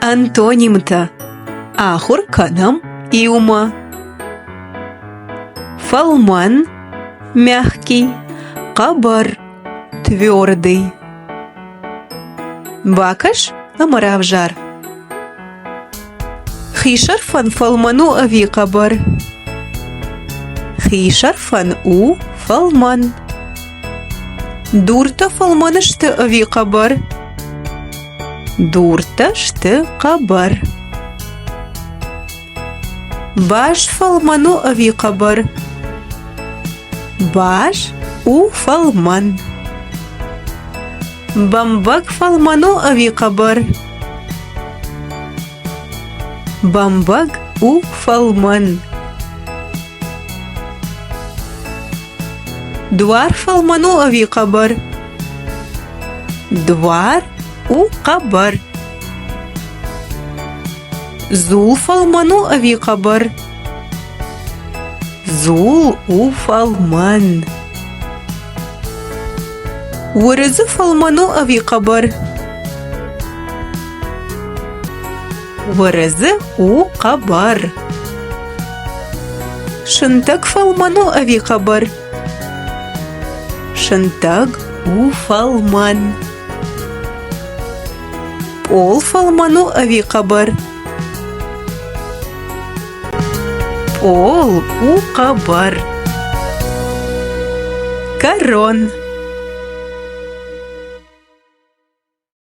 Антонімта. Ахур канам іума. Фалман – мягкий, кабар – твердый. Бакаш – амаравжар. Хишарфан фалману ави кабар. Хишарфан у фалман. Дурта фалманышты ави кабар. Дурта шты кабар. Баш фалману ави кабар. Баш у фалман. Бамбак фалману ави кабар. Бамбак у фалман. Двар фалману ави кабар. Двар у кабар. Зул фалману ави кабар. Зул у фалман. Урызы фалману ави кабар. Урызы у кабар. Шынтак фалману ави кабар. Шынтак у фалман. Пол фалману ави кабар. Пол у кабар. Корон.